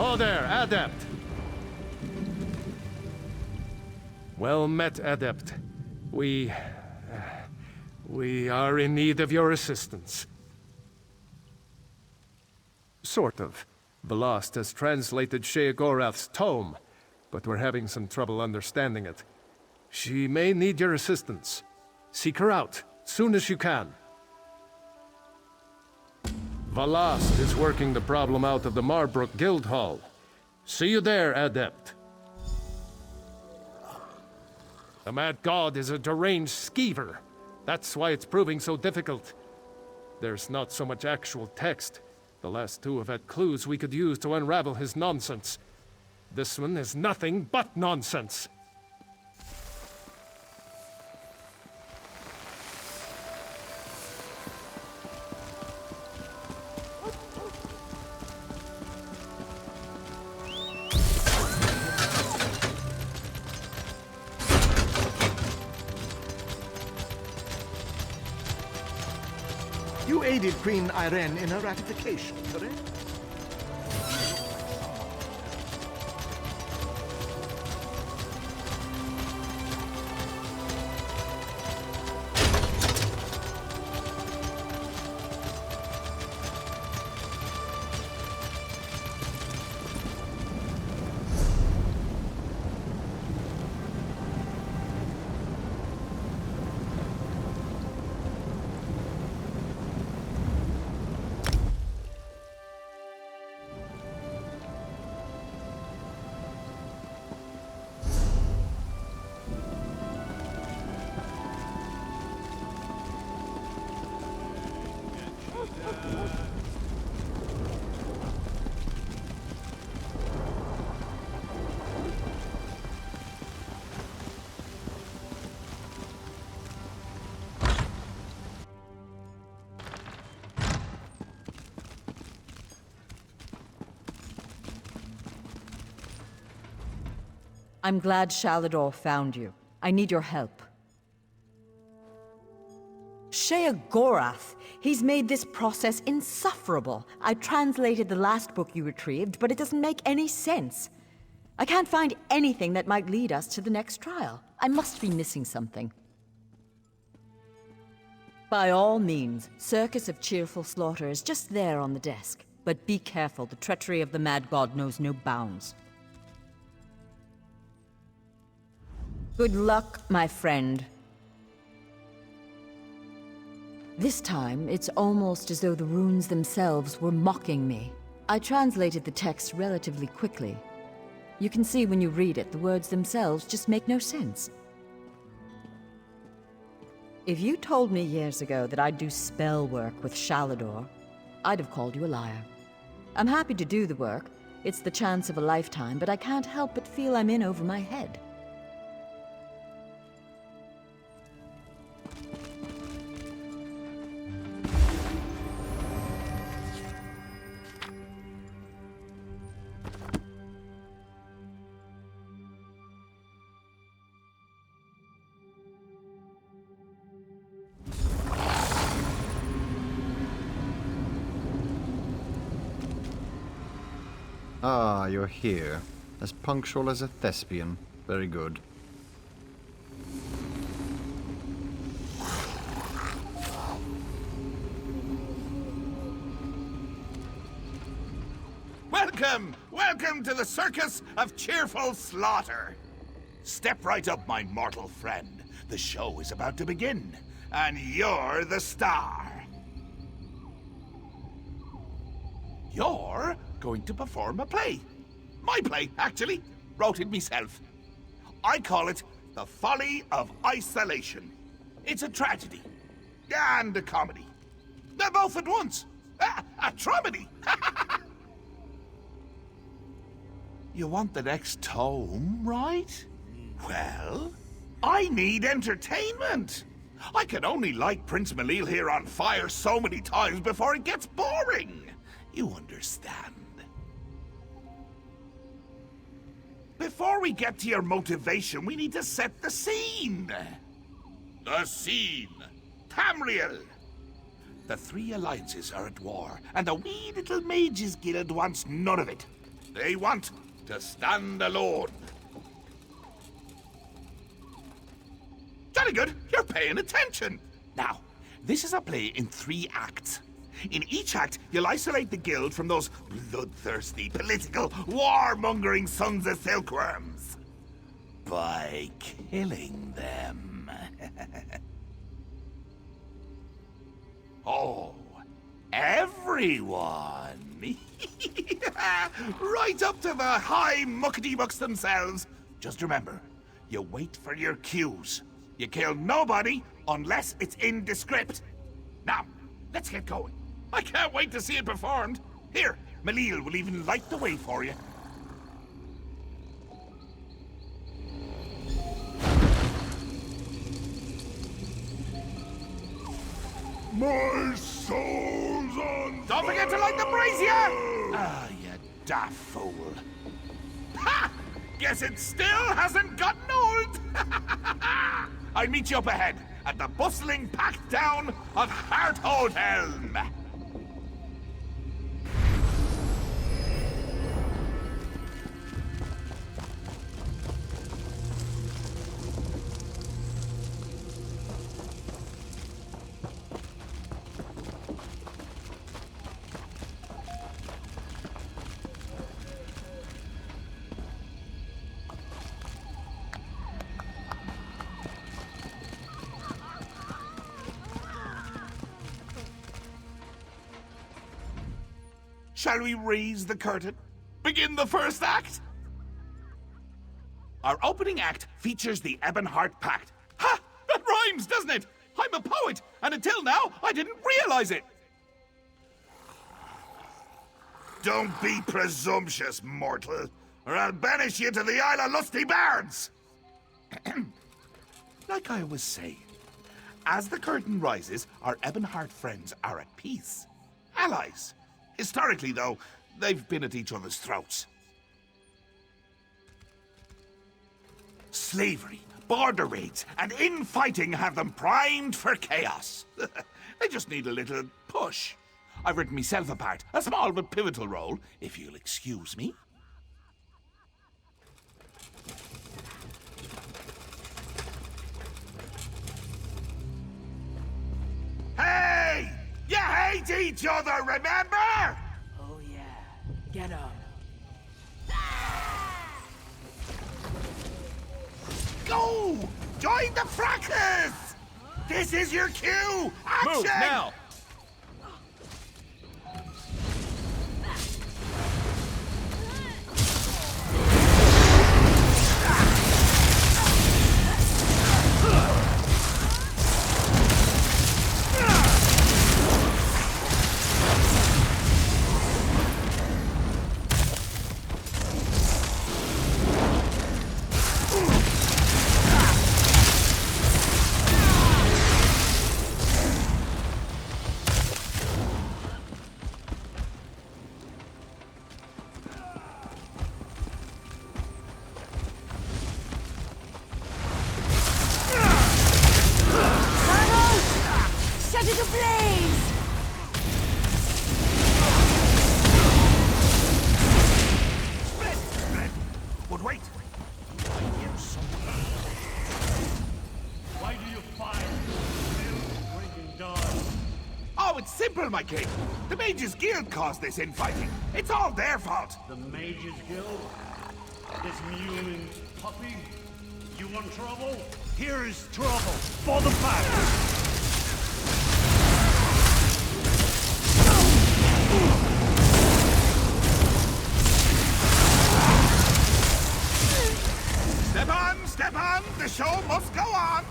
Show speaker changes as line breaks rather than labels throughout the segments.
Oh there, Adept! Well met, Adept. We are in need of your assistance. Sort of. Velost has translated Sheogorath's tome, but we're having some trouble understanding it. She may need your assistance. Seek her out, soon as you can. Velost is working the problem out of the Marbrook Guild Hall. See you there, Adept. The Mad God is a deranged skeever. That's why it's proving so difficult. There's not so much actual text. The last two have had clues we could use to unravel his nonsense. This one is nothing but nonsense.
You aided Queen Irene in her ratification, correct?
I'm glad Shalador found you. I need your help. Sheogorath! He's made this process insufferable. I translated the last book you retrieved, but it doesn't make any sense. I can't find anything that might lead us to the next trial. I must be missing something. By all means, Circus of Cheerful Slaughter is just there on the desk. But be careful, the treachery of the Mad God knows no bounds. Good luck, my friend. This time, it's almost as though the runes themselves were mocking me. I translated the text relatively quickly. You can see when you read it, the words themselves just make no sense. If you told me years ago that I'd do spell work with Shalador, I'd have called you a liar. I'm happy to do the work. It's the chance of a lifetime, but I can't help but feel I'm in over my head.
Ah, you're here. As punctual as a thespian. Very good.
Welcome! Welcome to the Circus of Cheerful Slaughter! Step right up, my mortal friend. The show is about to begin, and you're the star. You're going to perform a play. My play, actually. Wrote it myself. I call it The Folly of Isolation. It's a tragedy. And a comedy. They're both at once. A tromedy. You want the next tome, right? Well, I need entertainment. I can only light Prince Malil here on fire so many times before it gets boring. You understand? Before we get to your motivation, we need to set the scene. The scene. Tamriel. The three alliances are at war, and the wee little mages guild wants none of it. They want to stand alone. Jolly good, you're paying attention. Now, this is a play in 3 acts. In each act, you'll isolate the guild from those bloodthirsty, political, war-mongering sons of silkworms. By killing them. Oh, everyone. Right up to the high muckety-mucks themselves. Just remember, you wait for your cues. You kill nobody unless it's in the script. Now, let's get going. I can't wait to see it performed. Here, Malil will even light the way for you.
My soul's on
Don't forget to light the brazier! Ah, you daft fool. Ha! Guess it still hasn't gotten old! I'll meet you up ahead at the bustling packed down of Hartholdhelm. Shall we raise the curtain? Begin the first act? Our opening act features the Ebonheart Pact. Ha! That rhymes, doesn't it? I'm a poet, and until now, I didn't realize it. Don't be presumptuous, mortal, or I'll banish you to the Isle of Lusty Bards. Like I was saying, as the curtain rises, our Ebonheart friends are at peace. Allies. Historically, though, they've been at each other's throats. Slavery, border raids, and infighting have them primed for chaos. They just need a little push. I've written myself a part, a small but pivotal role, if you'll excuse me. Hey! You hate each other, remember?
Oh yeah, get up.
Go! Join the fracas! This is your cue! Action!
Move now!
Simple, my king. The Mages Guild caused this infighting. It's all their fault.
The Mages Guild? This mewing puppy? You want trouble?
Here is trouble. For the back.
Step on! The show must go on!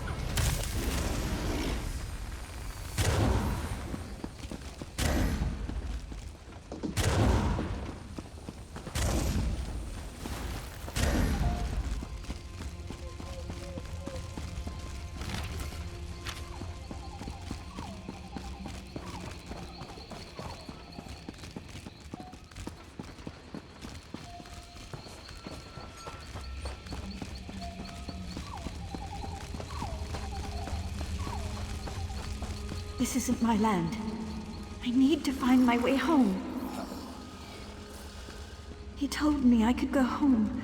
This isn't my land. I need to find my way home. He told me I could go home.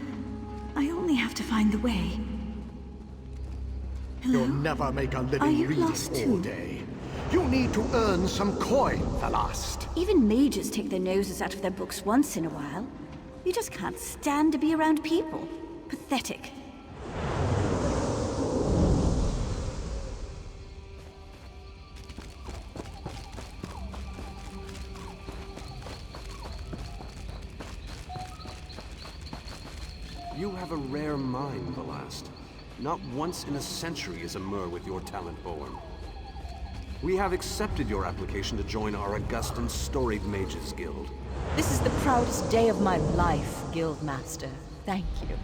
I only have to find the way. Hello?
You'll never make a
Are
living
you
reading
lost
all
too?
day. You need to earn some coin, Thalast.
Even mages take their noses out of their books once in a while. You just can't stand to be around people. Pathetic.
You have a rare mind, Belast. Not once in a century is a Mer with your talent born. We have accepted your application to join our august and storied Mages Guild.
This is the proudest day of my life, Guildmaster. Thank you.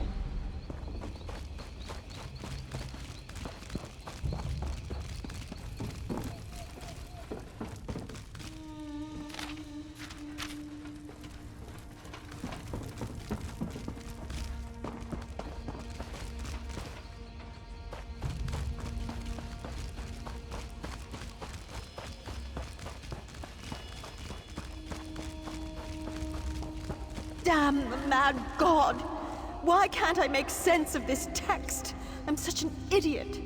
Damn the mad god! Why can't I make sense of this text? I'm such an idiot.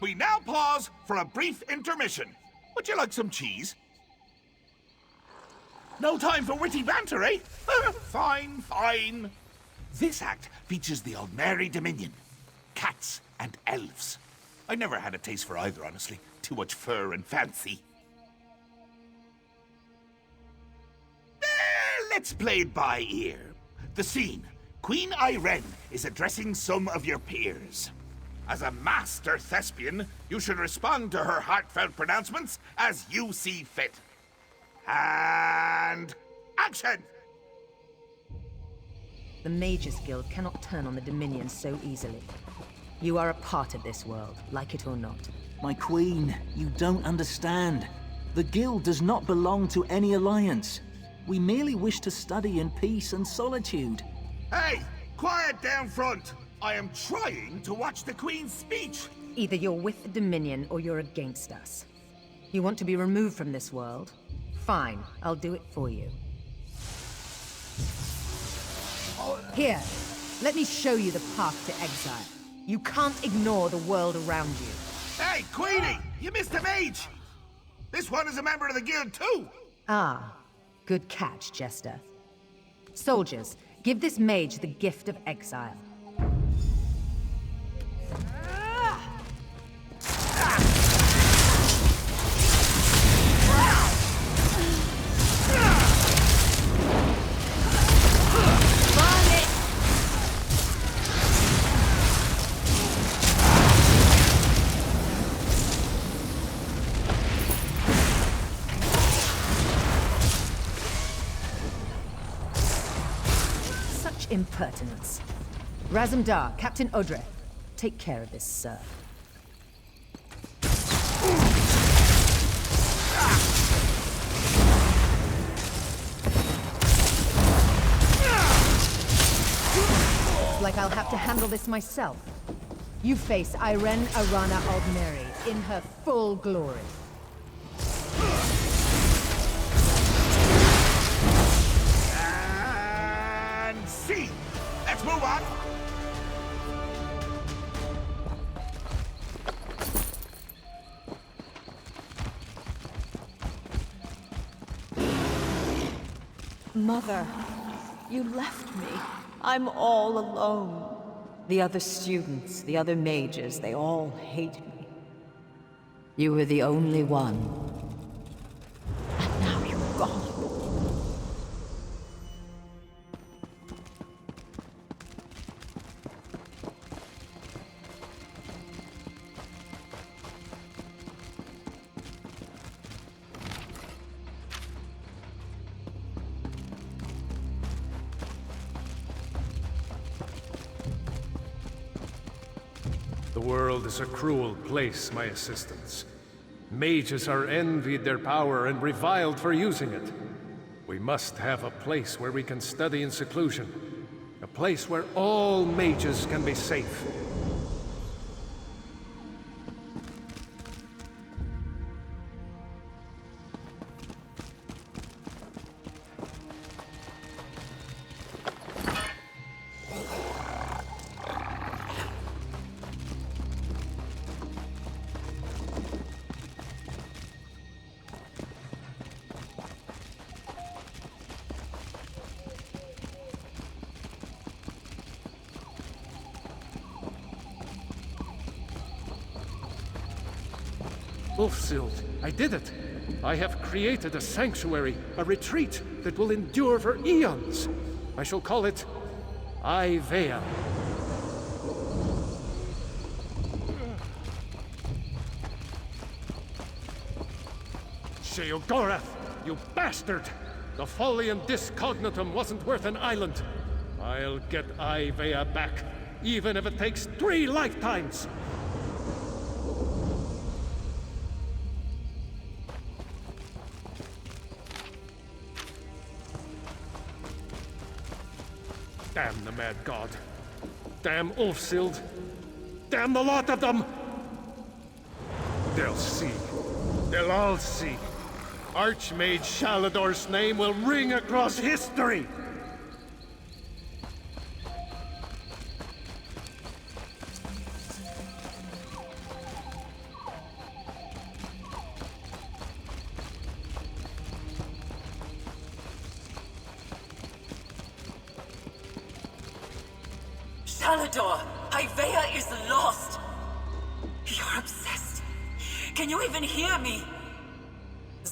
We now pause for a brief intermission. Would you like some cheese? No time for witty banter, eh? Fine, fine. This act features the Aldmeri Dominion. Cats and elves. I never had a taste for either, honestly. Too much fur and fancy. Let's play it by ear. The scene. Queen Irene is addressing some of your peers. As a master thespian, you should respond to her heartfelt pronouncements as you see fit. And action!
The Mages Guild cannot turn on the Dominion so easily. You are a part of this world, like it or not.
My queen, you don't understand. The guild does not belong to any alliance. We merely wish to study in peace and solitude.
Hey, quiet down front! I am trying to watch the Queen's speech!
Either you're with the Dominion or you're against us. You want to be removed from this world? Fine, I'll do it for you. Here, let me show you the path to exile. You can't ignore the world around you.
Hey, Queenie! You missed a mage! This one is a member of the guild too!
Ah, good catch, Jester. Soldiers, give this mage the gift of exile. Impertinence. Razumdar, Captain Odre, take care of this, sir. Looks like I'll have to handle this myself. You face Irene Arana Aldmeri in her full glory.
Let's move on!
Mother, you left me. I'm all alone. The other students, the other mages, they all hate me. You were the only one. And now you're gone.
The world is a cruel place, my assistants. Mages are envied their power and reviled for using it. We must have a place where we can study in seclusion. A place where all mages can be safe. Ulfsild, I did it! I have created a sanctuary, a retreat that will endure for eons. I shall call it Ivea. Sheogorath, you bastard! The Folium Discognitum wasn't worth an island. I'll get Ivea back, even if it takes 3 lifetimes! Damn the mad god. Damn Ulfsild. Damn the lot of them! They'll see. They'll all see. Archmage Shalador's name will ring across history!
Shalador, Ivea is lost. You're obsessed. Can you even hear me?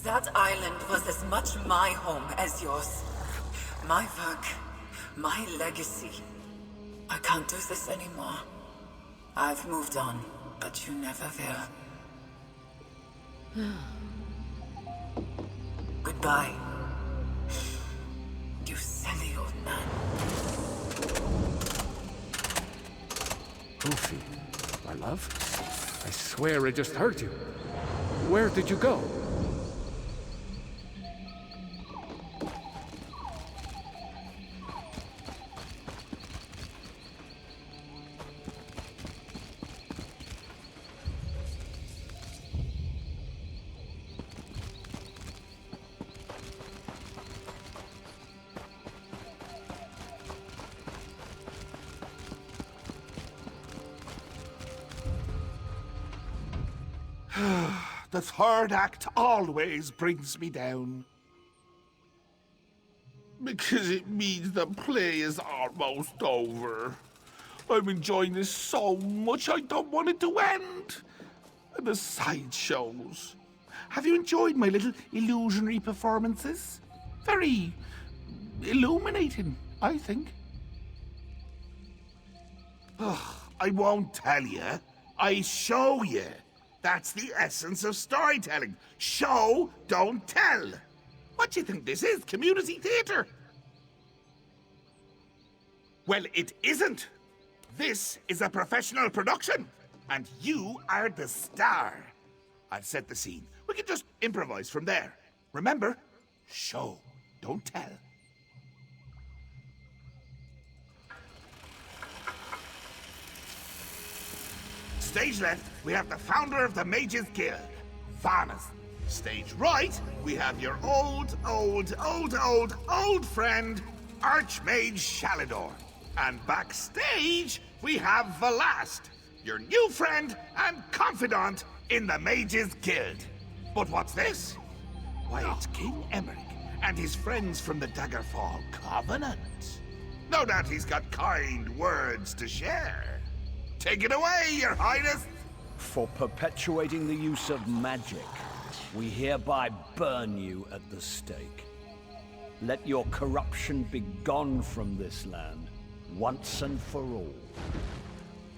That island was as much my home as yours. My work, my legacy. I can't do this anymore. I've moved on, but you never will. Goodbye. You silly old man.
Ulfi, my love? I swear I just heard you. Where did you go?
The third act always brings me down. Because it means the play is almost over. I'm enjoying this so much I don't want it to end. And the sideshows. Have you enjoyed my little illusionary performances? Very illuminating, I think. Ugh, I won't tell you. I show you. That's the essence of storytelling. Show, don't tell. What do you think this is? Community theater? Well, it isn't. This is a professional production. And you are the star. I've set the scene. We can just improvise from there. Remember, show, don't tell. Stage left, we have the founder of the Mages Guild, Varnas. Stage right, we have your old friend, Archmage Shalador. And backstage, we have Velast, your new friend and confidant in the Mages Guild. But what's this? Why, it's King Emmerich And his friends from the Daggerfall Covenant. No doubt he's got kind words to share. Take it away, Your Highness!
For perpetuating the use of magic, we hereby burn you at the stake. Let your corruption be gone from this land, once and for all.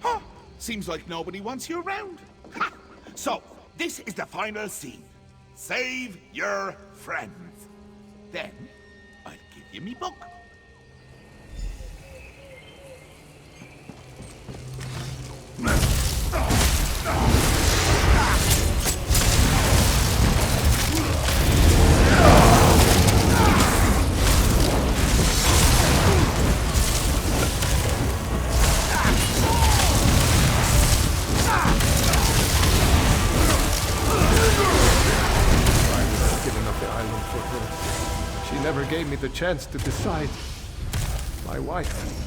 Huh? Seems like nobody wants you around. Ha! So, this is the final scene. Save your friends. Then, I'll give you me book.
She never gave me the chance to decide. My wife.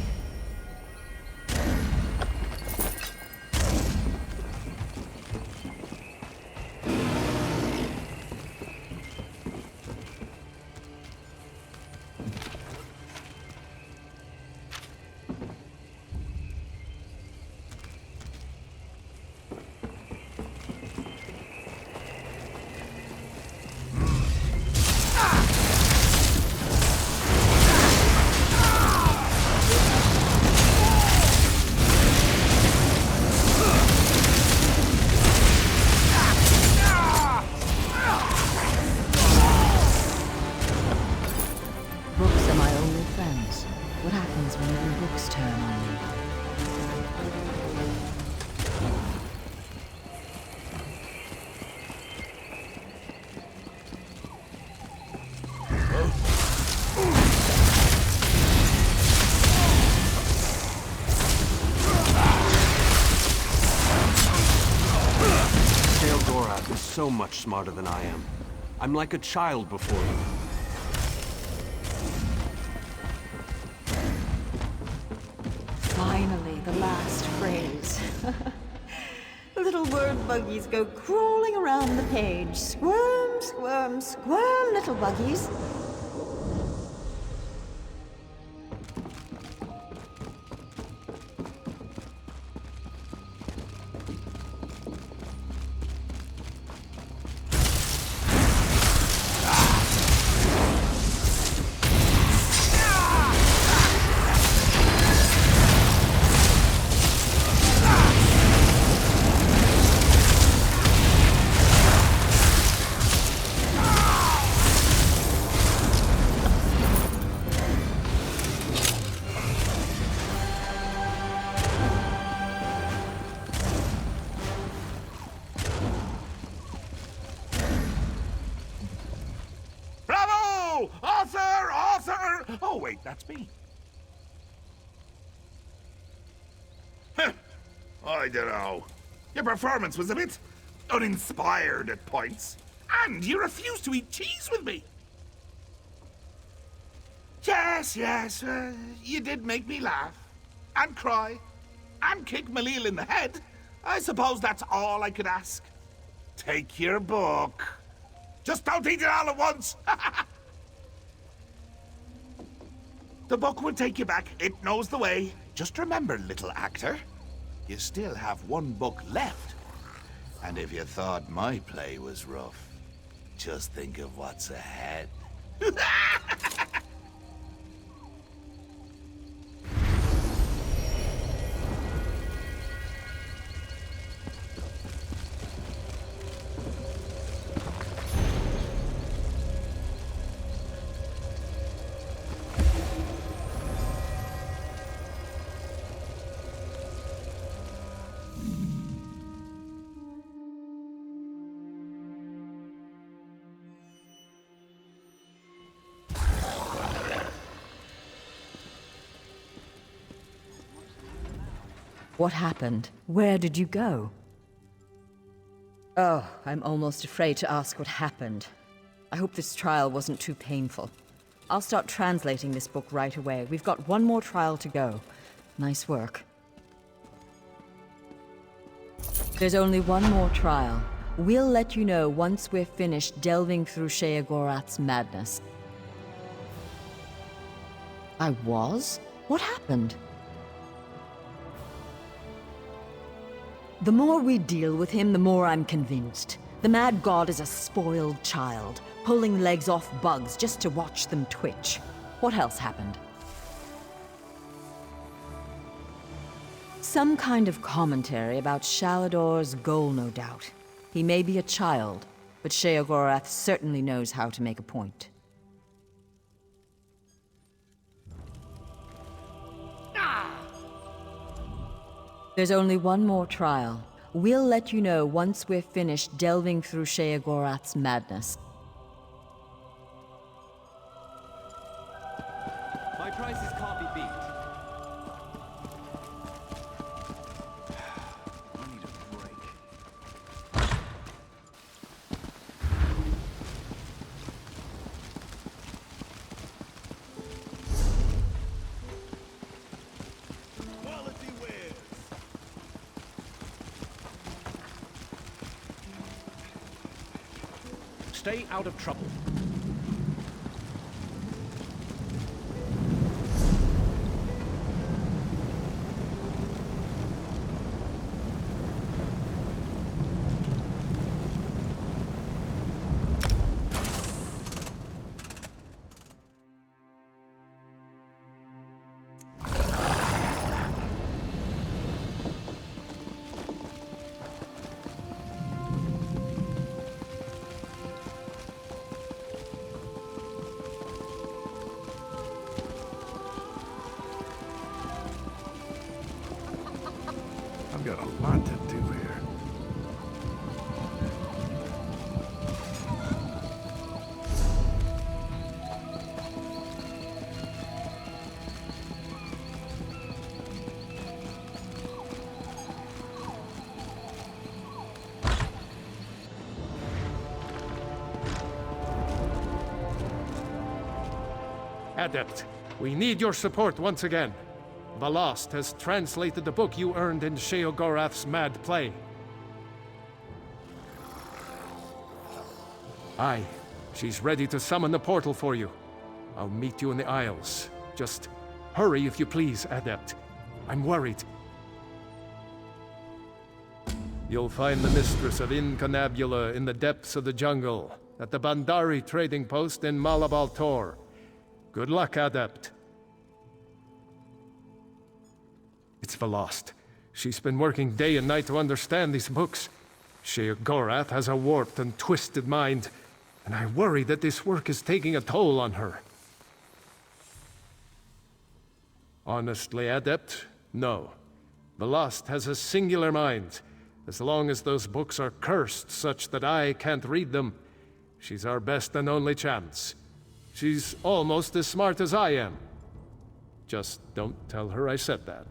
So much smarter than I am. I'm like a child before you.
Finally, the last phrase. Little word buggies go crawling around the page. Squirm, squirm, squirm, little buggies.
Oh, wait, that's me. I don't know. Your performance was a bit uninspired at points. And you refused to eat cheese with me. Yes, you did make me laugh. And cry. And kick Malil in the head. I suppose that's all I could ask. Take your book. Just don't eat it all at once. The book will take you back. It knows the way. Just remember, little actor, you still have one book left. And if you thought my play was rough, just think of what's ahead.
What happened? Where did you go? Oh, I'm almost afraid to ask what happened. I hope this trial wasn't too painful. I'll start translating this book right away. We've got one more trial to go. Nice work. There's only one more trial. We'll let you know once we're finished delving through Sheogorath's madness. I was? What happened? The more we deal with him, the more I'm convinced. The mad god is a spoiled child, pulling legs off bugs just to watch them twitch. What else happened? Some kind of commentary about Shalador's goal, no doubt. He may be a child, but Sheogorath certainly knows how to make a point. There's only one more trial. We'll let you know once we're finished delving through Sheogorath's madness.
My prices can't be beat.
I need a break. Quality wares.
Stay out of trouble.
I've got a lot to do here.
Adept, we need your support once again. Balost has translated the book you earned in Sheogorath's mad play. Aye, she's ready to summon the portal for you. I'll meet you in the Isles. Just hurry if you please, Adept. I'm worried. You'll find the mistress of Incunabula in the depths of the jungle, at the Bandari trading post in Malabal Tor. Good luck, Adept. It's Balost. She's been working day and night to understand these books. Sheogorath has a warped and twisted mind, and I worry that this work is taking a toll on her. Honestly, Adept, no. Balost has a singular mind. As long as those books are cursed such that I can't read them, she's our best and only chance. She's almost as smart as I am. Just don't tell her I said that.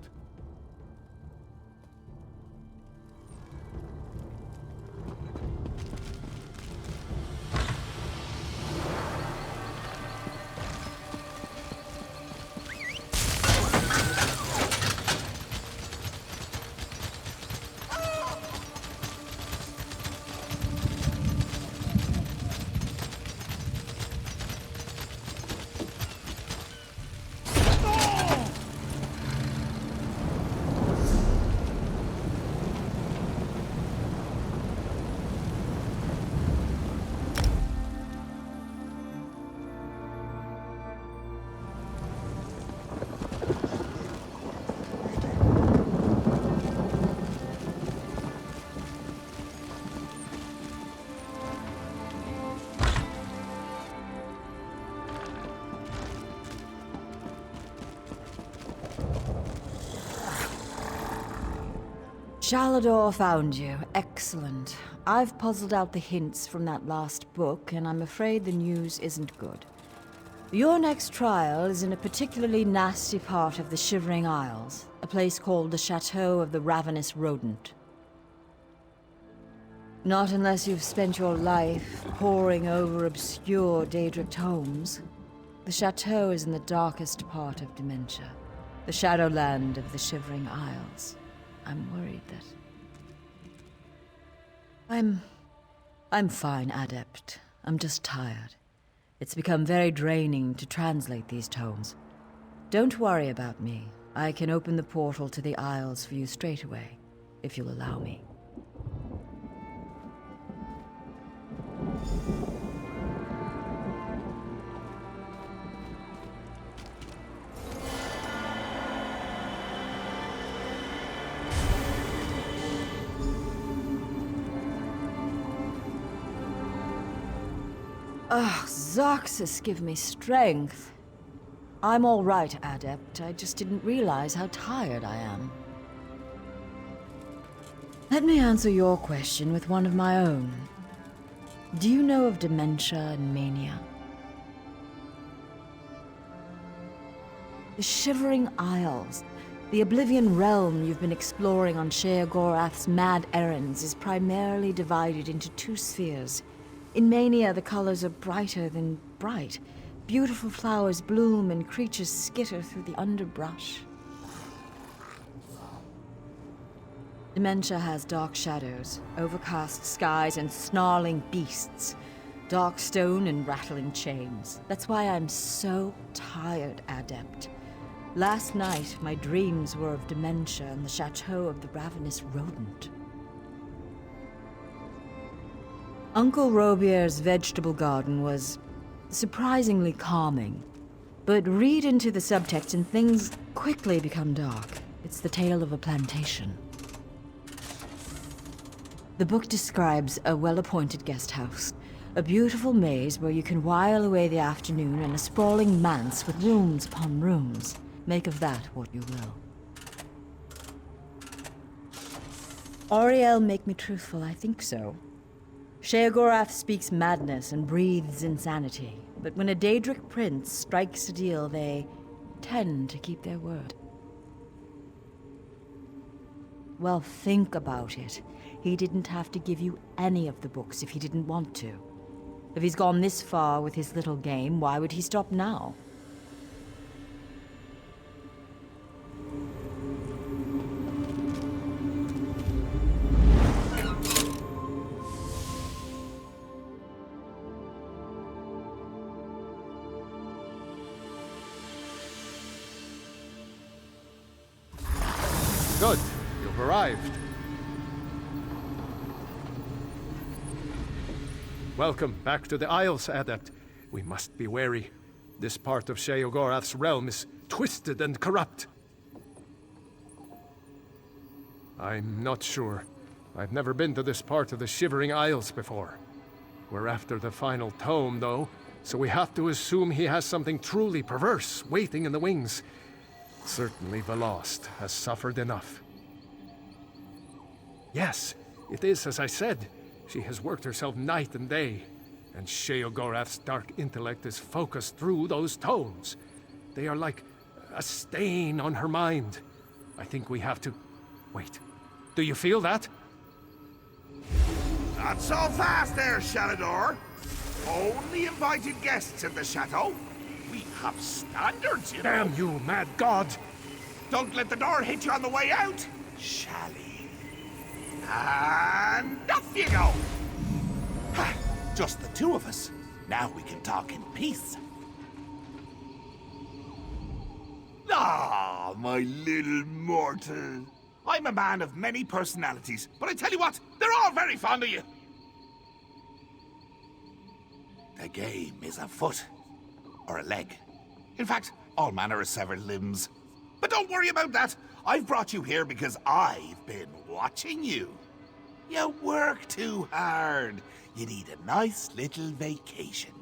Shalador found you. Excellent. I've puzzled out the hints from that last book, and I'm afraid the news isn't good. Your next trial is in a particularly nasty part of the Shivering Isles, a place called the Chateau of the Ravenous Rodent. Not unless you've spent your life poring over obscure Daedric tomes. The Chateau is in the darkest part of Dementia, the Shadowland of the Shivering Isles. I'm worried that... I'm fine, Adept. I'm just tired. It's become very draining to translate these tomes. Don't worry about me. I can open the portal to the Isles for you straight away, if you'll allow me. Ah, Zarxus, give me strength. I'm all right, Adept. I just didn't realize how tired I am. Let me answer your question with one of my own. Do you know of dementia and mania? The Shivering Isles, the Oblivion realm you've been exploring on Sheogorath's mad errands, is primarily divided into two spheres. In mania, the colors are brighter than bright. Beautiful flowers bloom and creatures skitter through the underbrush. Dementia has dark shadows, overcast skies, and snarling beasts. Dark stone and rattling chains. That's why I'm so tired, Adept. Last night, my dreams were of dementia and the chateau of the ravenous rodent. Uncle Robier's vegetable garden was surprisingly calming. But read into the subtext and things quickly become dark. It's the tale of a plantation. The book describes a well-appointed guest house, a beautiful maze where you can while away the afternoon in a sprawling manse with rooms upon rooms. Make of that what you will. Auriel make me truthful, I think so. Sheogorath speaks madness and breathes insanity, but when a Daedric prince strikes a deal, they tend to keep their word. Well, think about it. He didn't have to give you any of the books if he didn't want to. If he's gone this far with his little game, why would he stop now?
Good. You've arrived. Welcome back to the Isles, Adept. We must be wary. This part of Sheogorath's realm is twisted and corrupt. I'm not sure. I've never been to this part of the Shivering Isles before. We're after the final tome, though, so we have to assume he has something truly perverse waiting in the wings. Certainly the Lost has suffered enough. Yes, it is as I said. She has worked herself night and day, and Sheogorath's dark intellect is focused through those tomes. They are like a stain on her mind. I think we have to... Wait, do you feel that?
Not so fast there, Shalador. Only invited guests in the chateau. We have standards, you know.
Damn you, mad god!
Don't let the door hit you on the way out, Shally. And off you go. Just the two of us. Now we can talk in peace. Ah, my little mortal. I'm a man of many personalities, but I tell you what, they're all very fond of you. The game is a foot. Or a leg. In fact, all manner of severed limbs. But don't worry about that. I've brought you here because I've been watching you. You work too hard. You need a nice little vacation.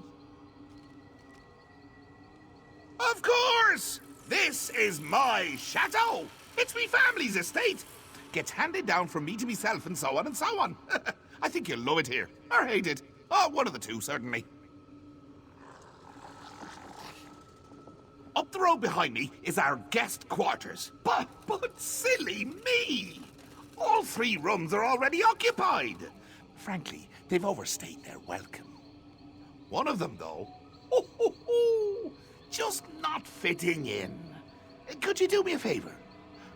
Of course! This is my chateau. It's me family's estate. Gets handed down from me to myself and so on and so on. I think you'll love it here. Or hate it. Oh, one of the two, certainly. Up the road behind me is our guest quarters. But silly me! All 3 rooms are already occupied. Frankly, they've overstayed their welcome. One of them, though, just not fitting in. Could you do me a favor?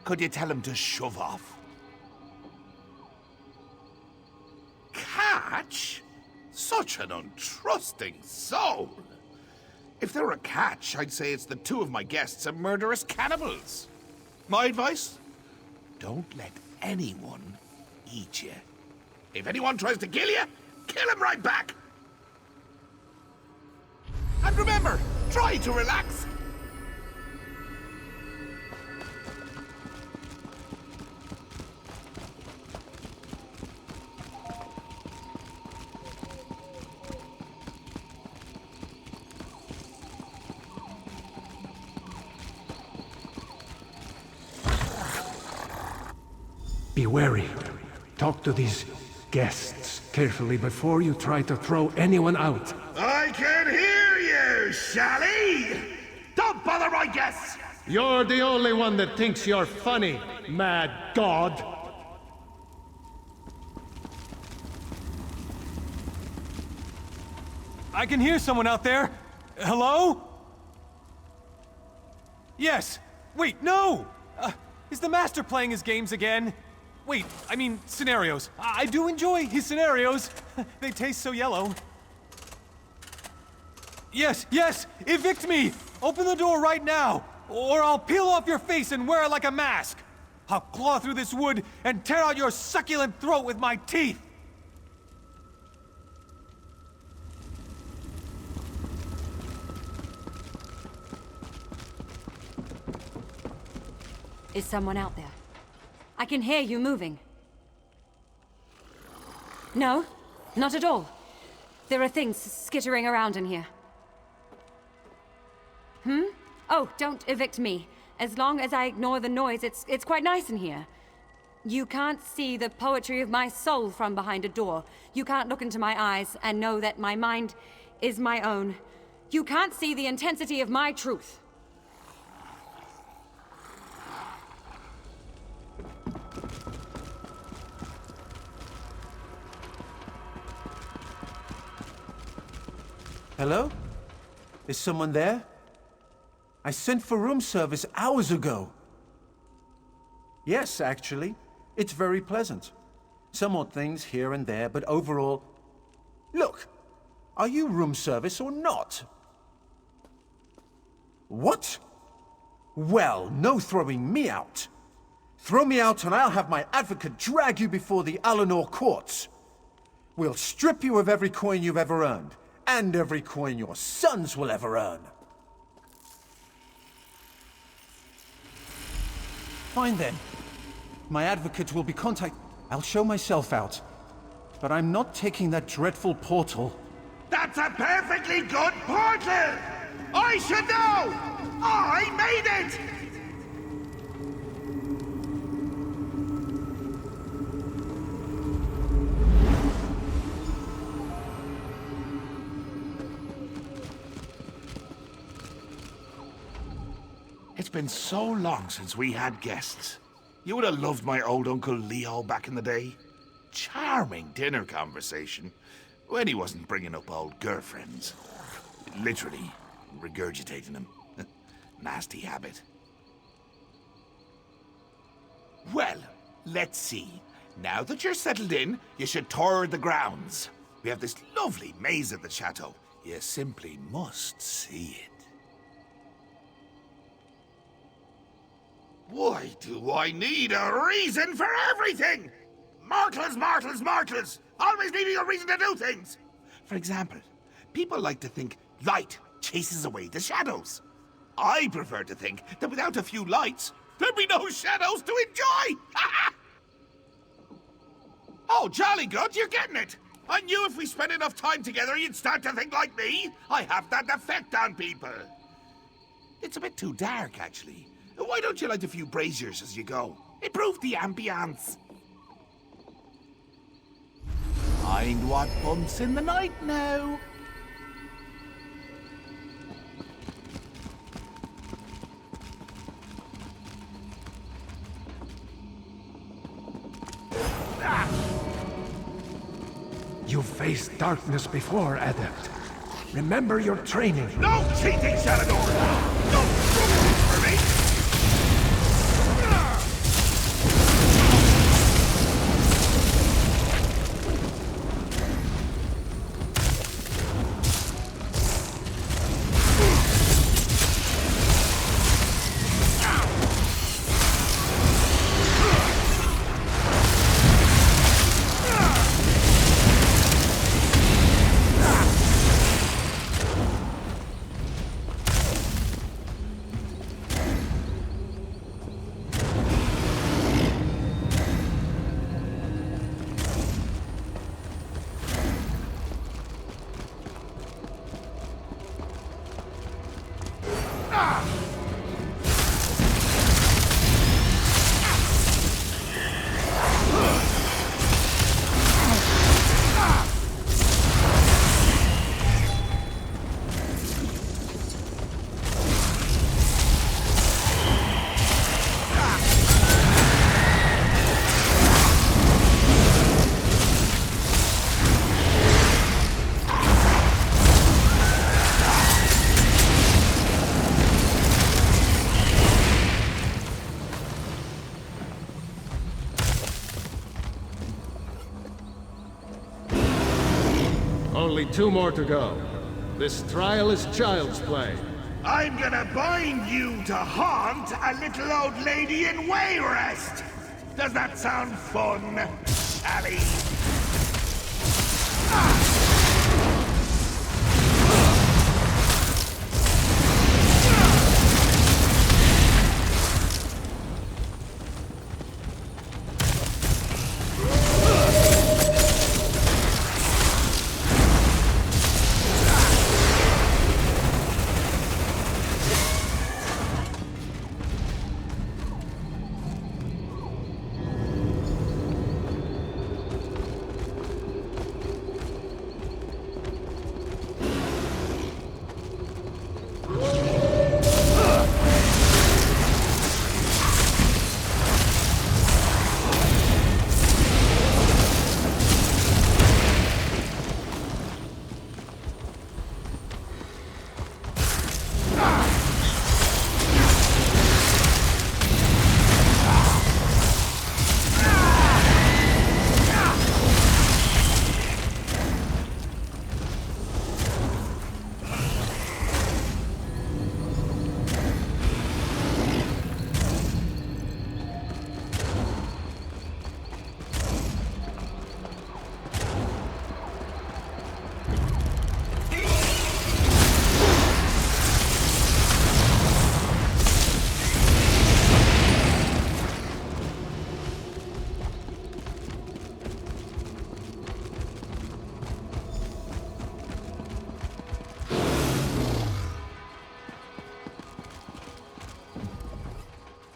Could you tell him to shove off? Catch? Such an untrusting soul. If there were a catch, I'd say it's the two of my guests are murderous cannibals. My advice? Don't let anyone eat you. If anyone tries to kill you, kill him right back. And remember, try to relax.
Be wary. Talk to these guests carefully before you try to throw anyone out.
I can hear you, Sally! Don't bother my guests!
You're the only one that thinks you're funny, mad god.
I can hear someone out there. Hello? Yes. Wait, no! Is the Master playing his games again? Wait, I mean, scenarios. I do enjoy his scenarios. They taste so yellow. Yes, yes! Evict me! Open the door right now! Or I'll peel off your face and wear it like a mask! I'll claw through this wood and tear out your succulent throat with my teeth!
Is someone out there? I can hear you moving. No, not at all. There are things skittering around in here. Oh, don't evict me. As long as I ignore the noise, it's quite nice in here. You can't see the poetry of my soul from behind a door. You can't look into my eyes and know that my mind is my own. You can't see the intensity of my truth.
Hello? Is someone there? I sent for room service hours ago. Yes, actually. It's very pleasant. Some odd things here and there, but overall... Look! Are you room service or not? What? Well, no throwing me out. Throw me out and I'll have my advocate drag you before the Alinor courts. We'll strip you of every coin you've ever earned. And every coin your sons will ever earn. Fine then. My advocate will be I'll show myself out. But I'm not taking that dreadful portal.
That's a perfectly good portal! I should know! I made it! It's been so long since we had guests. You would have loved my old Uncle Leo back in the day. Charming dinner conversation. When he wasn't bringing up old girlfriends. Literally regurgitating them. Nasty habit. Well, let's see. Now that you're settled in, you should tour the grounds. We have this lovely maze at the chateau. You simply must see it. Why do I need a reason for everything? Mortals, mortals, mortals! Always needing a reason to do things! For example, people like to think light chases away the shadows. I prefer to think that without a few lights, there'd be no shadows to enjoy! Oh, jolly good, you're getting it! I knew if we spent enough time together, you'd start to think like me. I have that effect on people. It's a bit too dark, actually. Why don't you light a few braziers as you go? Improve the ambience. Mind what bumps in the night now.
You've faced darkness before, Adept. Remember your training.
No cheating, Shalador! No for me!
Only 2 more to go. This trial is child's play.
I'm gonna bind you to haunt a little old lady in Wayrest! Does that sound fun, Sally?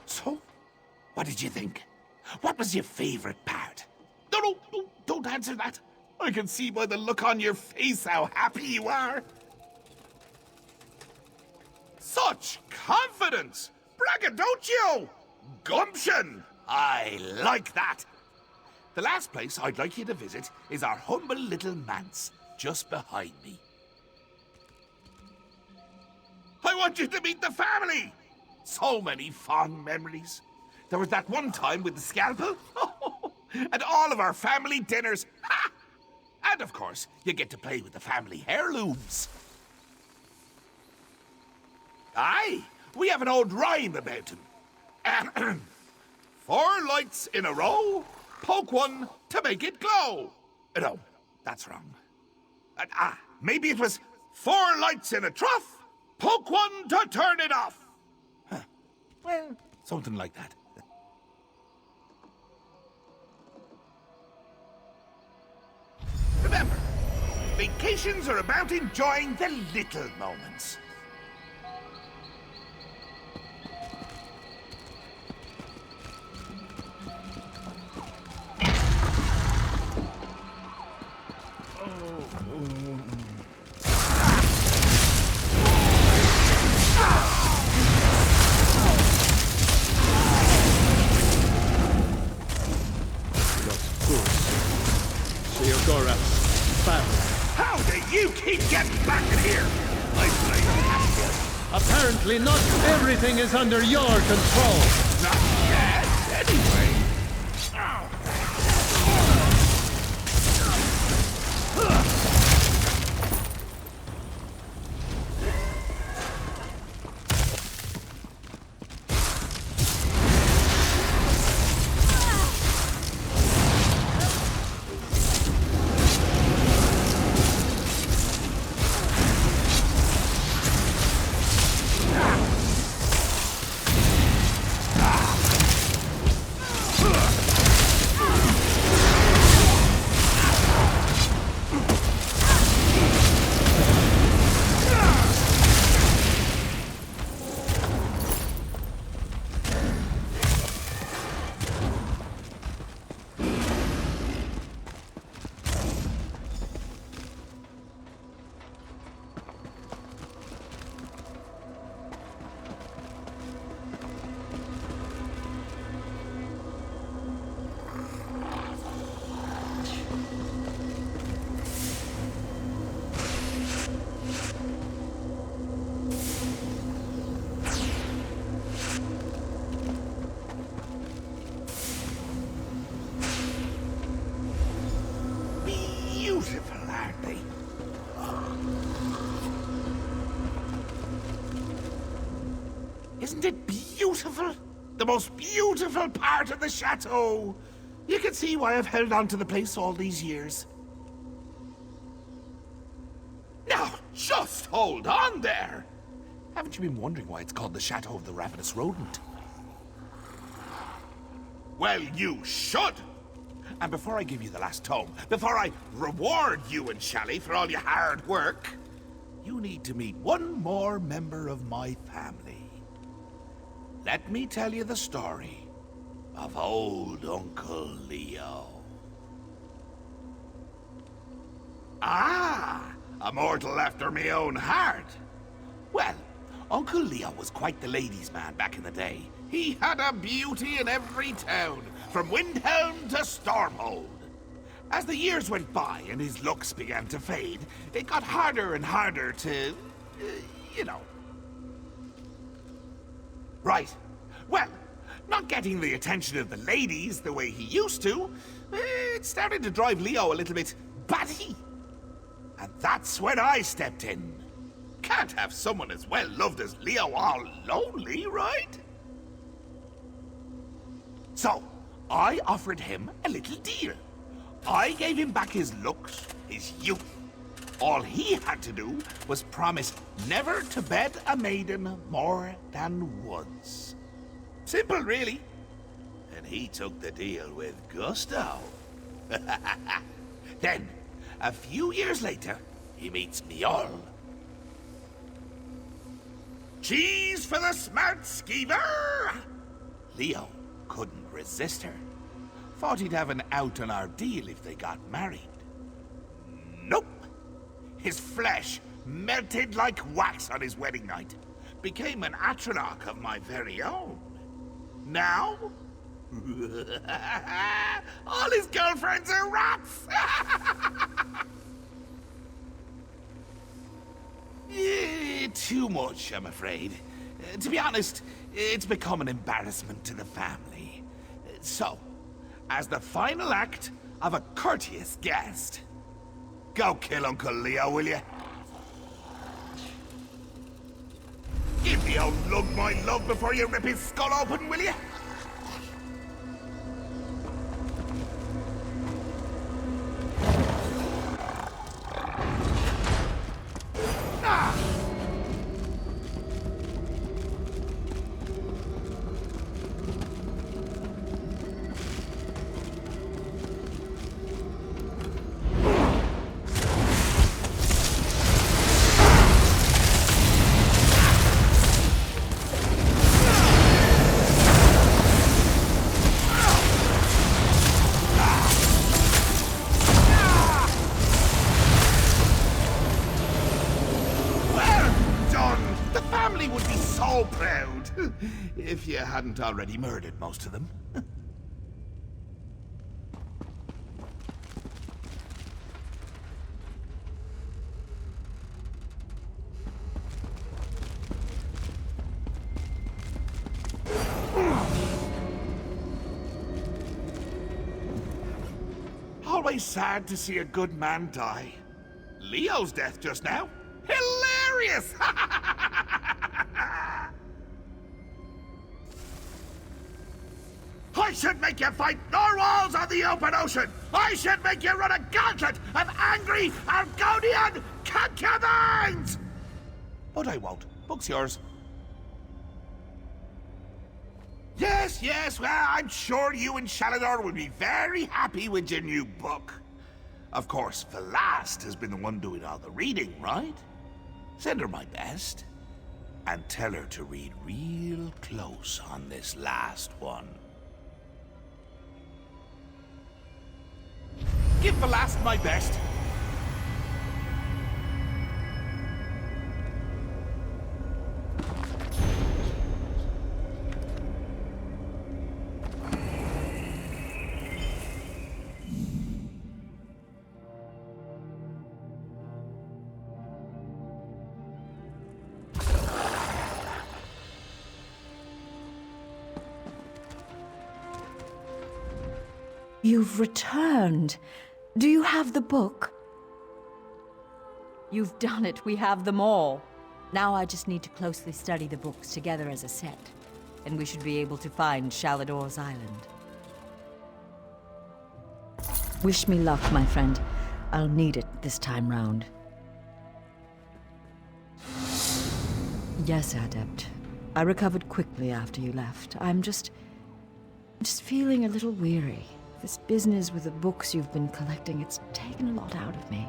So, what did you think? What was your favorite part? No, don't answer that. I can see by the look on your face how happy you are. Such confidence! Braggadocio! Gumption! I like that. The last place I'd like you to visit is our humble little manse, just behind me. I want you to meet the family! So many fond memories. There was that one time with the scalpel. And all of our family dinners. Ha! And of course, you get to play with the family heirlooms. Aye, we have an old rhyme about him. 4 lights in a row, poke one to make it glow. No, that's wrong. Maybe it was 4 lights in a trough, poke one to turn it off. Huh. Well, something like that. Remember, vacations are about enjoying the little moments. How do you keep getting back in here?
Apparently not everything is under your control.
Not yet, anyway. Isn't it beautiful? The most beautiful part of the chateau. You can see why I've held on to the place all these years. Now, just hold on there! Haven't you been wondering why it's called the Chateau of the Ravenous Rodent? Well, you should! And before I give you the last tome, before I reward you and Shally for all your hard work, you need to meet one more member of my family. Let me tell you the story of old Uncle Leo. Ah! A mortal after me own heart. Well, Uncle Leo was quite the ladies' man back in the day. He had a beauty in every town, from Windhelm to Stormhold. As the years went by and his looks began to fade, it got harder and harder to, you know. Right. Well, not getting the attention of the ladies the way he used to, it started to drive Leo a little bit batty. And that's when I stepped in. Can't have someone as well loved as Leo all lonely, right? So, I offered him a little deal. I gave him back his looks, his youth. All he had to do was promise never to bed a maiden more than once. Simple, really. And he took the deal with gusto. Then, a few years later, he meets Mjol. Cheese for the smart skeever! Leo couldn't resist her. Thought he'd have an out on our deal if they got married. Nope. His flesh melted like wax on his wedding night. Became an atronach of my very own. Now? All his girlfriends are rats! Too much, I'm afraid. To be honest, it's become an embarrassment to the family. So, as the final act of a courteous guest, go kill Uncle Leo, will you? Give the old lug my love before you rip his skull open, will you? If you hadn't already murdered most of them. Always sad to see a good man die. Leo's death just now. Hilarious! I should make you fight narwhals on the open ocean! I should make you run a gauntlet of angry Argonian concubines! But I won't. Book's yours. Yes, well, I'm sure you and Shalador will be very happy with your new book. Of course, Velast has been the one doing all the reading, right? Send her my best. And tell her to read real close on this last one. Give Velast my best.
You've returned. Do you have the book? You've done it. We have them all. Now I just need to closely study the books together as a set, and we should be able to find Shalador's island. Wish me luck, my friend. I'll need it this time round. Yes, Adept. I recovered quickly after you left. I'm just feeling a little weary. This business with the books you've been collecting, it's taken a lot out of me.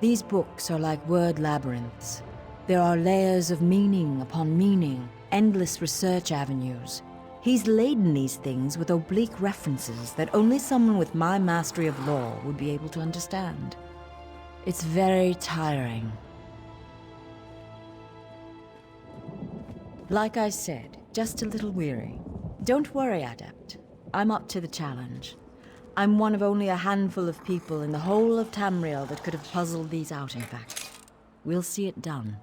These books are like word labyrinths. There are layers of meaning upon meaning, endless research avenues. He's laden these things with oblique references that only someone with my mastery of law would be able to understand. It's very tiring. Like I said, just a little weary. Don't worry, Adept. I'm up to the challenge. I'm one of only a handful of people in the whole of Tamriel that could have puzzled these out, in fact. We'll see it done.